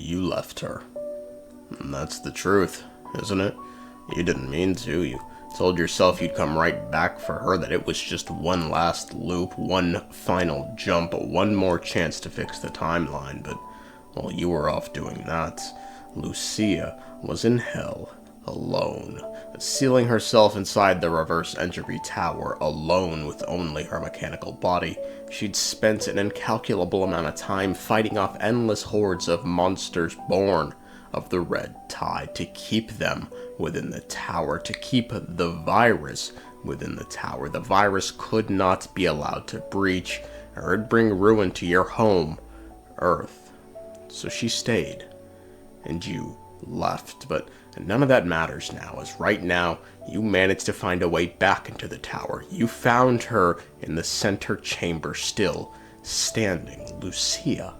you left her. And that's the truth, isn't it? You didn't mean to. You told yourself you'd come right back for her, that it was just one last loop, one final jump, one more chance to fix the timeline. But while you were off doing that, Lucia was in hell, alone, sealing herself inside the reverse entropy tower, alone with only her mechanical body. She'd spent an incalculable amount of time fighting off endless hordes of monsters born of the red tide, to keep them within the tower, to keep the virus within the tower. The virus could not be allowed to breach, or it'd bring ruin to your home, Earth. So she stayed, and you left, but none of that matters now, as right now, you managed to find a way back into the tower. You found her in the center chamber, still standing, Lucia,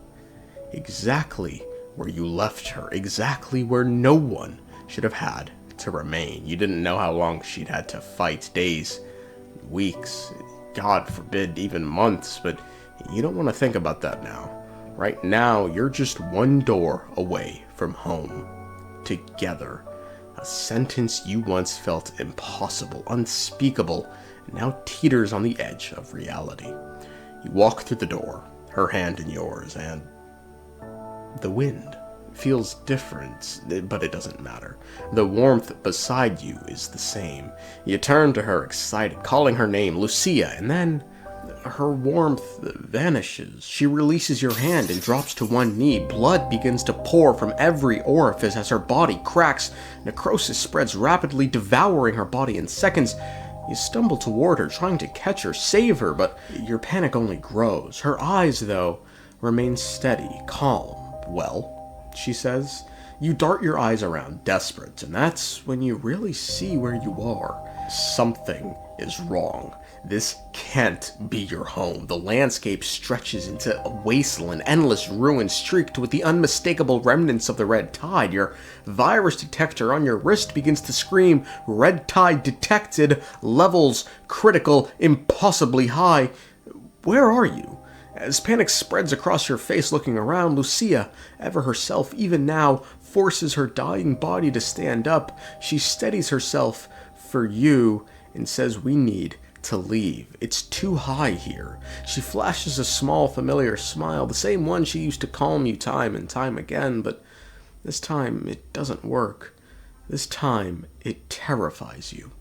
exactly where you left her, exactly where no one should have had to remain. You didn't know how long she'd had to fight, days, weeks, God forbid, even months, but you don't want to think about that now. Right now, you're just one door away from home. Together. A sentence you once felt impossible, unspeakable, now teeters on the edge of reality. You walk through the door, her hand in yours, and the wind feels different, but it doesn't matter. The warmth beside you is the same. You turn to her, excited, calling her name, Lucia, and then her warmth vanishes. She releases your hand and drops to one knee. Blood begins to pour from every orifice as her body cracks. Necrosis spreads rapidly, devouring her body in seconds. You stumble toward her, trying to catch her, save her, but your panic only grows. Her eyes, though, remain steady, calm. Well, she says. You dart your eyes around, desperate, and that's when you really see where you are. Something is wrong. This can't be your home. The landscape stretches into a wasteland, endless ruin streaked with the unmistakable remnants of the red tide. Your virus detector on your wrist begins to scream, "Red tide detected, levels critical, impossibly high." Where are you? As panic spreads across your face looking around, Lucia, ever herself, even now, forces her dying body to stand up. She steadies herself for you and says, "We need to leave. It's too high here." She flashes a small, familiar smile, the same one she used to calm you time and time again, but this time it doesn't work. This time it terrifies you.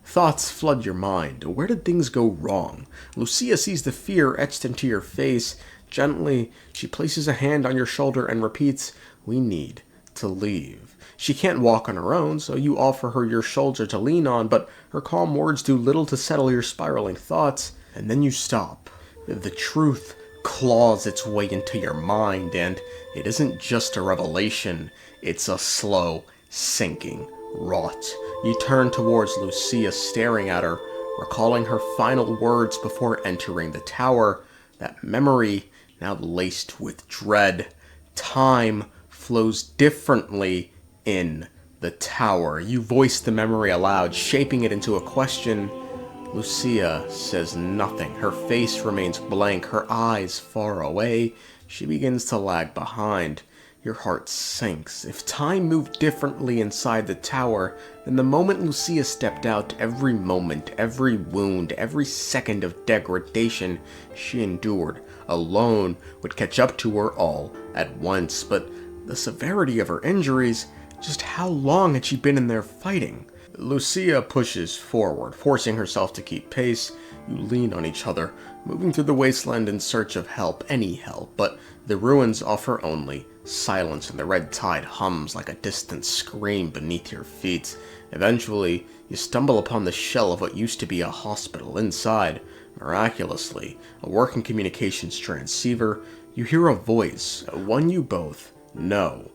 Thoughts flood your mind. Where did things go wrong? Lucia sees the fear etched into your face. Gently, she places a hand on your shoulder and repeats, "We need to leave." She can't walk on her own, so you offer her your shoulder to lean on, but her calm words do little to settle your spiraling thoughts, and then you stop. The truth claws its way into your mind, and it isn't just a revelation, it's a slow sinking rot. You turn towards Lucia, staring at her, recalling her final words before entering the tower, that memory now laced with dread. Time flows differently in the tower. You voice the memory aloud, shaping it into a question. Lucia says nothing. Her face remains blank, her eyes far away. She begins to lag behind. Your heart sinks. If time moved differently inside the tower, then the moment Lucia stepped out, every moment, every wound, every second of degradation she endured alone would catch up to her all at once. But the severity of her injuries, just how long had she been in there fighting? Lucia pushes forward, forcing herself to keep pace. You lean on each other, moving through the wasteland in search of help, any help, but the ruins offer only silence, and the red tide hums like a distant scream beneath your feet. Eventually, you stumble upon the shell of what used to be a hospital. Inside, miraculously, a working communications transceiver, you hear a voice, one you both know,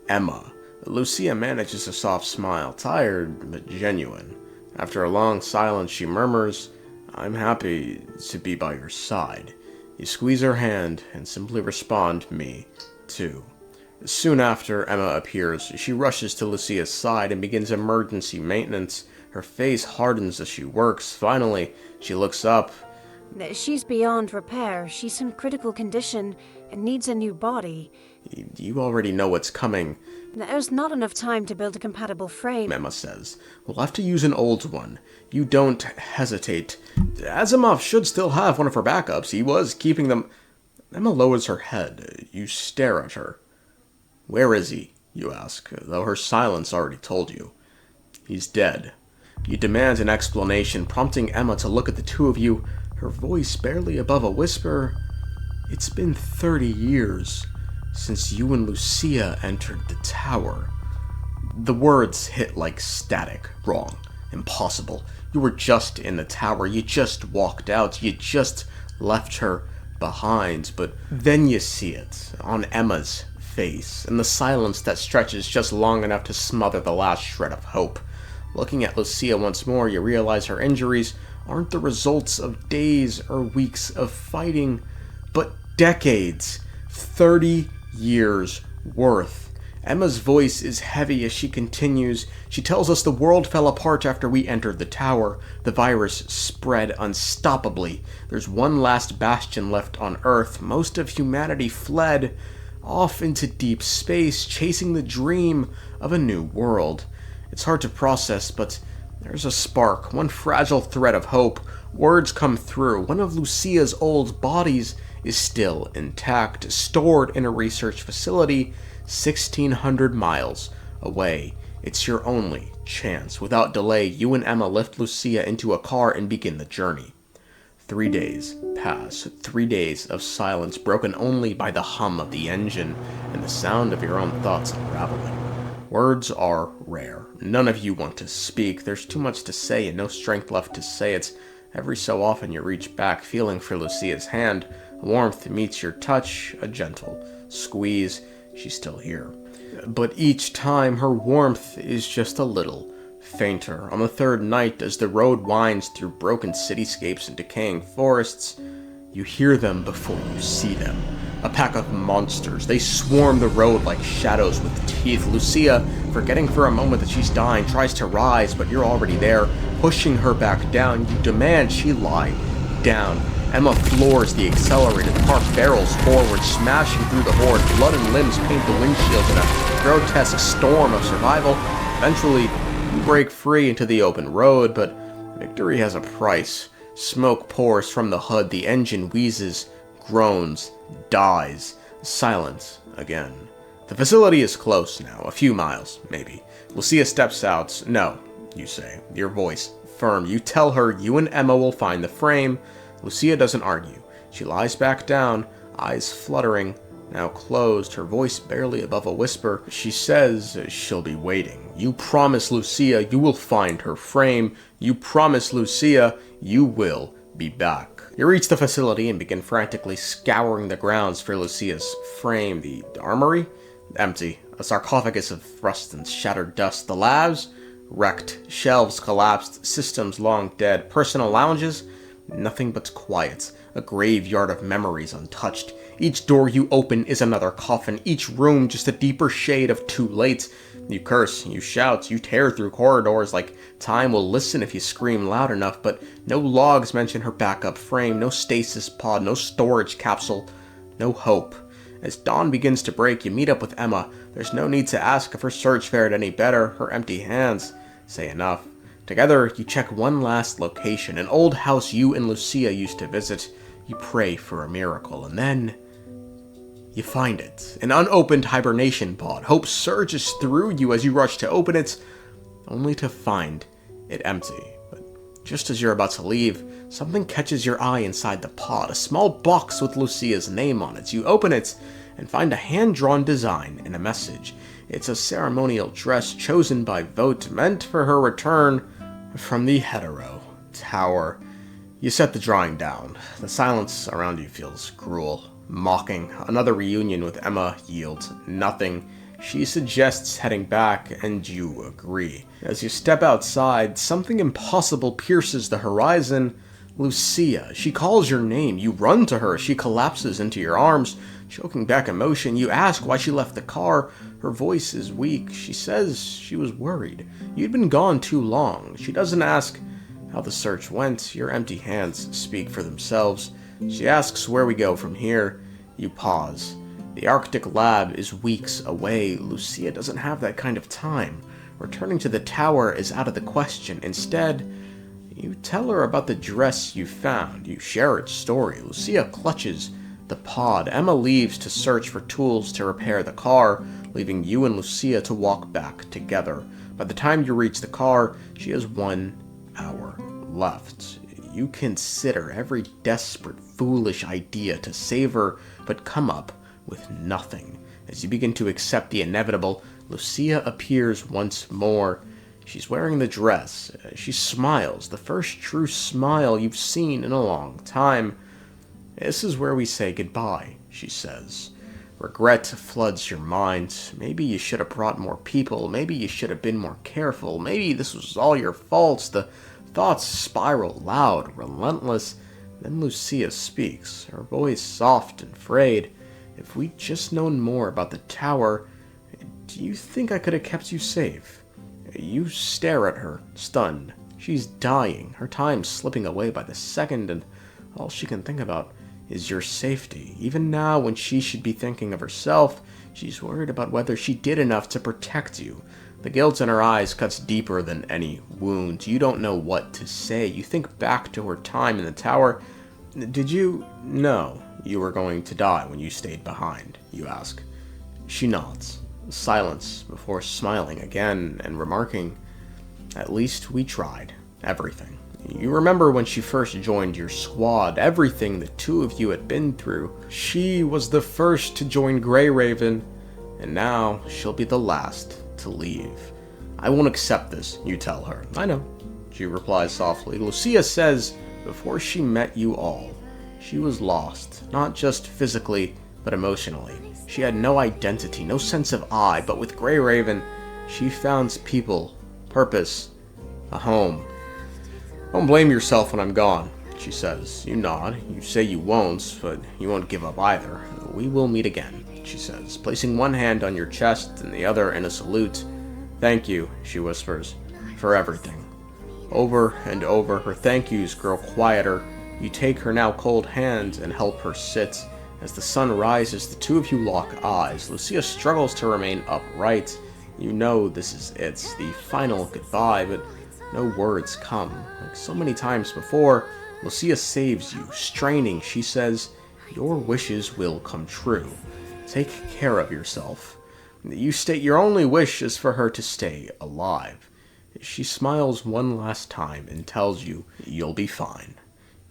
Emma. Lucia manages a soft smile, tired but genuine. After a long silence, she murmurs, "I'm happy to be by your side." You squeeze her hand and simply respond, "Me, too." Soon after Emma appears, she rushes to Lucia's side and begins emergency maintenance. Her face hardens as she works. Finally, she looks up. She's beyond repair. She's in critical condition and needs a new body. You already know what's coming. There's not enough time to build a compatible frame, Emma says. We'll have to use an old one. You don't hesitate. Asimov should still have one of her backups. He was keeping them... Emma lowers her head. You stare at her. Where is he? You ask, though her silence already told you. He's dead. You demand an explanation, prompting Emma to look at the two of you, her voice barely above a whisper. It's been 30 years since you and Lucia entered the tower. The words hit like static. Wrong. Impossible. You were just in the tower. You just walked out. You just left her behind. But then you see it on Emma's face, in the silence that stretches just long enough to smother the last shred of hope. Looking at Lucia once more, you realize her injuries aren't the results of days or weeks of fighting, but decades. 30 years worth. Emma's voice is heavy as she continues. She tells us the world fell apart after we entered the tower. The virus spread unstoppably. There's one last bastion left on Earth. Most of humanity fled off into deep space, chasing the dream of a new world. It's hard to process, but there's a spark, one fragile thread of hope. Words come through. One of Lucia's old bodies is still intact, stored in a research facility 1,600 miles away. It's your only chance. Without delay, you and Emma lift Lucia into a car and begin the journey. 3 days pass, 3 days of silence broken only by the hum of the engine and the sound of your own thoughts unraveling. Words are rare. None of you want to speak. There's too much to say and no strength left to say it. Every so often you reach back, feeling for Lucia's hand. Warmth meets your touch, a gentle squeeze. She's still here. But each time her warmth is just a little fainter. On the third night, as the road winds through broken cityscapes and decaying forests, you hear them before you see them. A pack of monsters. They swarm the road like shadows with teeth. Lucia, forgetting for a moment that she's dying, tries to rise, but you're already there, pushing her back down. You demand she lie down. Emma floors the accelerator. The car barrels forward, smashing through the horde. Blood and limbs paint the windshield in a grotesque storm of survival. Eventually, you break free into the open road, but victory has a price. Smoke pours from the hood. The engine wheezes, groans, dies. Silence again. The facility is close now, a few miles, maybe. Lucia steps out. No, you say, your voice firm. You tell her you and Emma will find the frame. Lucia doesn't argue. She lies back down, eyes fluttering, now closed, her voice barely above a whisper. She says she'll be waiting. You promise Lucia you will find her frame. You promise Lucia you will be back. You reach the facility and begin frantically scouring the grounds for Lucia's frame. The armory? Empty. A sarcophagus of rust and shattered dust. The labs? Wrecked. Shelves collapsed. Systems long dead. Personal lounges? Nothing but quiet. A graveyard of memories untouched. Each door you open is another coffin. Each room just a deeper shade of too late. You curse, you shout, you tear through corridors like time will listen if you scream loud enough, but no logs mention her backup frame, no stasis pod, no storage capsule, no hope. As dawn begins to break, you meet up with Emma. There's no need to ask if her search fared any better. Her empty hands say enough. Together, you check one last location, an old house you and Lucia used to visit. You pray for a miracle, and then you find it. An unopened hibernation pod. Hope surges through you as you rush to open it, only to find it empty. But just as you're about to leave, something catches your eye inside the pod. A small box with Lucia's name on it. You open it and find a hand-drawn design and a message. It's a ceremonial dress chosen by vote, meant for her return from the hetero tower. You set the drawing down. The silence around you feels cruel, mocking. Another reunion with Emma yields nothing. She suggests heading back, and you agree. As you step outside, something impossible pierces the horizon. Lucia. She calls your name. You run to her. She collapses into your arms, choking back emotion. You ask why she left the car. Her voice is weak. She says she was worried. You'd been gone too long. She doesn't ask how the search went. Your empty hands speak for themselves. She asks where we go from here. You pause. The Arctic lab is weeks away. Lucia doesn't have that kind of time. Returning to the tower is out of the question. Instead, you tell her about the dress you found. You share its story. Lucia clutches the pod. Emma leaves to search for tools to repair the car, leaving you and Lucia to walk back together. By the time you reach the car, she has 1 hour left. You consider every desperate, foolish idea to save her, but come up with nothing. As you begin to accept the inevitable, Lucia appears once more. She's wearing the dress. She smiles, the first true smile you've seen in a long time. "This is where we say goodbye," she says. Regret floods your mind. Maybe you should have brought more people. Maybe you should have been more careful. Maybe this was all your fault. The thoughts spiral loud, relentless. Then Lucia speaks, her voice soft and frayed. "If we'd just known more about the tower, do you think I could have kept you safe?" You stare at her, stunned. She's dying, her time slipping away by the second, and all she can think about is your safety. Even now, when she should be thinking of herself, she's worried about whether she did enough to protect you. The guilt in her eyes cuts deeper than any wound. You don't know what to say. You think back to her time in the tower. "Did you know you were going to die when you stayed behind?" you ask. She nods. Silence before smiling again and remarking, "At least we tried. Everything." You remember when she first joined your squad, everything the two of you had been through. She was the first to join Grey Raven, and now she'll be the last to leave. "I won't accept this," you tell her. "I know," she replies softly. Lucia says before she met you all, she was lost, not just physically, but emotionally. She had no identity, no sense of I, but with Grey Raven, she found people, purpose, a home. "Don't blame yourself when I'm gone," she says. You nod. You say you won't, but you won't give up either. "We will meet again," she says, placing one hand on your chest and the other in a salute. "Thank you," she whispers, "for everything." Over and over, her thank yous grow quieter. You take her now cold hand and help her sit. As the sun rises, the two of you lock eyes. Lucia struggles to remain upright. You know this is it, the final goodbye, but no words come. Like so many times before, Lucia saves you. Straining, she says, "Your wishes will come true. Take care of yourself." You state your only wish is for her to stay alive. She smiles one last time and tells you, "You'll be fine.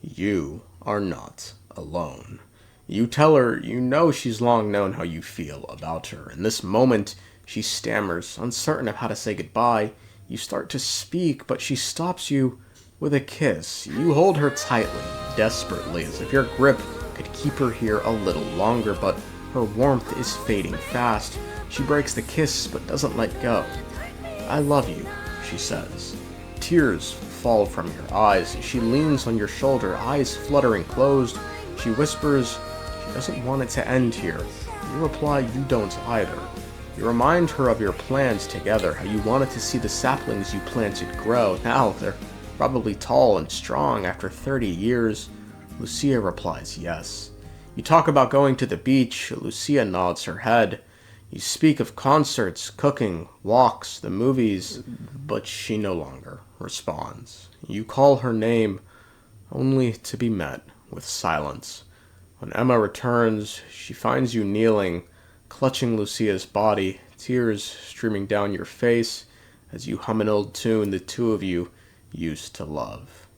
You are not alone." You tell her you know she's long known how you feel about her. In this moment, she stammers, uncertain of how to say goodbye. You start to speak, but she stops you with a kiss. You hold her tightly, desperately, as if your grip could keep her here a little longer, but her warmth is fading fast. She breaks the kiss, but doesn't let go. "I love you," she says. Tears fall from your eyes. She leans on your shoulder, eyes fluttering closed. She whispers she doesn't want it to end here. You reply you don't either. You remind her of your plans together, how you wanted to see the saplings you planted grow. Now they're probably tall and strong after 30 years. Lucia replies yes. You talk about going to the beach. Lucia nods her head. You speak of concerts, cooking, walks, the movies, but she no longer responds. You call her name, only to be met with silence. When Emma returns, she finds you kneeling, clutching Lucia's body, tears streaming down your face as you hum an old tune the two of you used to love.